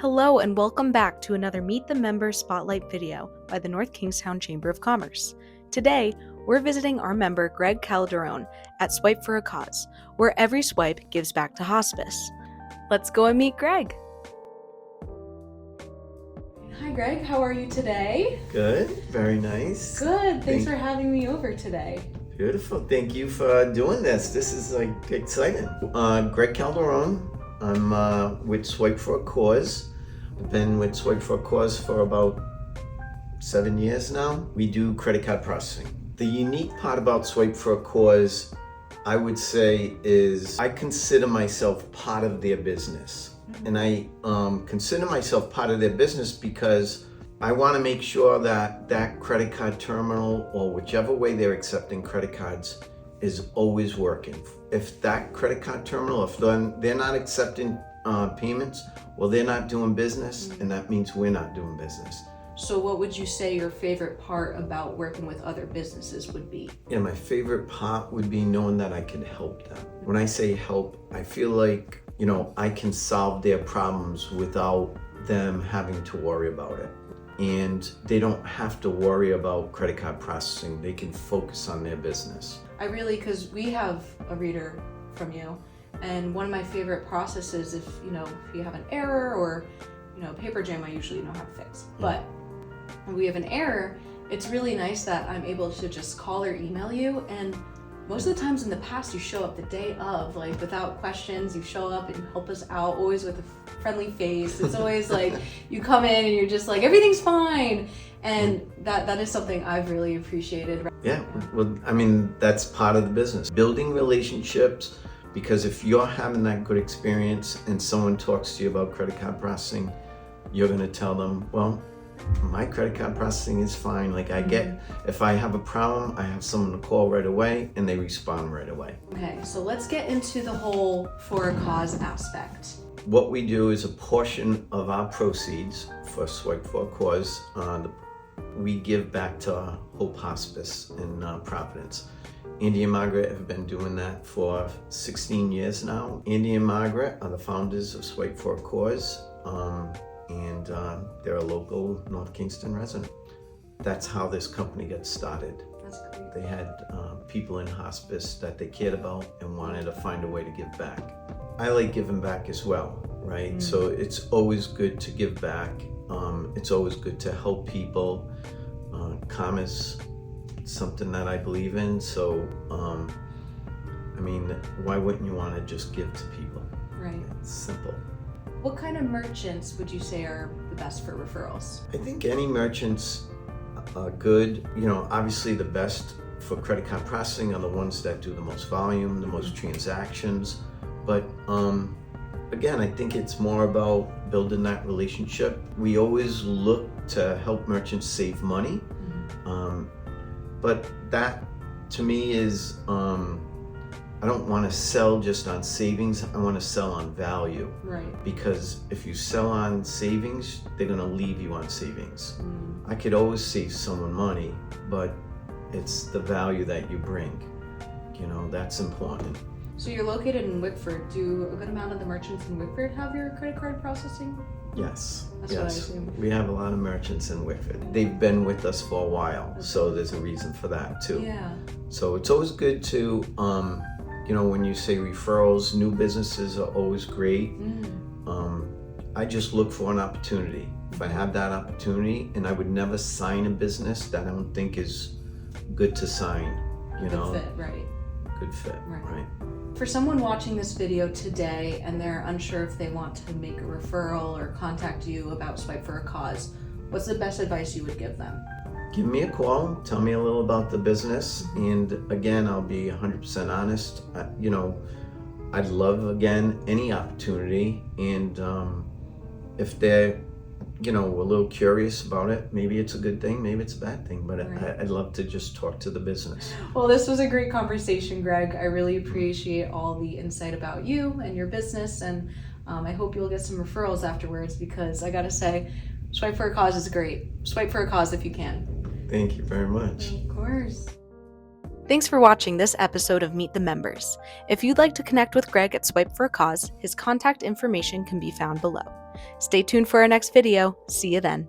Hello and welcome back to another Meet the Members Spotlight video by the North Kingstown Chamber of Commerce. Today, we're visiting our member Greg Caldarone at Swipe for a Cause, where every swipe gives back to hospice. Let's go and meet Greg. Hi Greg, how are you today? Good, very nice. Good, thanks for having me over today. Beautiful, thank you for doing this. This is exciting. Greg Caldarone, I'm with Swipe for a Cause. I've been with Swipe for a Cause for about 7 years now. We do credit card processing. The unique part about Swipe for a Cause, I would say, is I consider myself part of their business. And I consider myself part of their business because I want to make sure that that credit card terminal, or whichever way they're accepting credit cards, is always working. If that credit card terminal, if they're not accepting payments, well, they're not doing business, and that means we're not doing business. So what would you say your favorite part about working with other businesses would be? Yeah, my favorite part would be knowing that I can help them. When I say help, I feel like, I can solve their problems without them having to worry about it. And they don't have to worry about credit card processing. They can focus on their business. Because we have a reader from you, and one of my favorite processes, if you have an error or paper jam, I usually know how to fix. But when we have an error, it's really nice that I'm able to just call or email you, and most of the times in the past you show up the day of, without questions. You show up and you help us out, always with a friendly face. It's always you come in and you're just everything's fine, and that is something I've really appreciated. Yeah, well, that's part of the business. Building relationships, because if you're having that good experience and someone talks to you about credit card processing, you're gonna tell them, well, my credit card processing is fine. If I have a problem, I have someone to call right away, and they respond right away. Okay, so let's get into the whole for a cause aspect. What we do is a portion of our proceeds for Swipe for a Cause, we give back to Hope Hospice in Providence. Andy and Margaret have been doing that for 16 years now. Andy and Margaret are the founders of Swipe for a Cause, and they're a local North Kingston resident. That's how this company got started. That's great. They had people in hospice that they cared about and wanted to find a way to give back. I like giving back as well, right? So it's always good to give back. It's always good to help people. Karma's something that I believe in, so why wouldn't you want to just give to people? Right. It's simple. What kind of merchants would you say are the best for referrals? I think any merchants are good. Obviously the best for credit card processing are the ones that do the most volume, the most transactions. But again, I think it's more about building that relationship. We always look to help merchants save money. But that to me is, I don't want to sell just on savings. I want to sell on value. Right. Because if you sell on savings, they're going to leave you on savings. I could always save someone money, but it's the value that you bring. That's important. So you're located in Wickford. Do a good amount of the merchants in Wickford have your credit card processing? Yes. That's what I assume. We have a lot of merchants in Wickford. They've been with us for a while, so there's a reason for that too. Yeah. So it's always good to, when you say referrals, new businesses are always great. I just look for an opportunity. If I have that opportunity, and I would never sign a business that I don't think is good to sign. Good fit, right? Good fit, right? For someone watching this video today and they're unsure if they want to make a referral or contact you about Swipe for a Cause, what's the best advice you would give them? Give me a call, tell me a little about the business, and again, I'll be 100% honest. I'd love, again, any opportunity, and if they're, a little curious about it, maybe it's a good thing, maybe it's a bad thing, but right. I'd love to just talk to the business. Well, this was a great conversation, Greg. I really appreciate all the insight about you and your business, and I hope you'll get some referrals afterwards, because I gotta say, Swipe for a Cause is great. Swipe for a Cause if you can. Thank you very much. Of course. Thanks for watching this episode of Meet the Members. If you'd like to connect with Greg at Swipe for a Cause, his contact information can be found below. Stay tuned for our next video. See you then.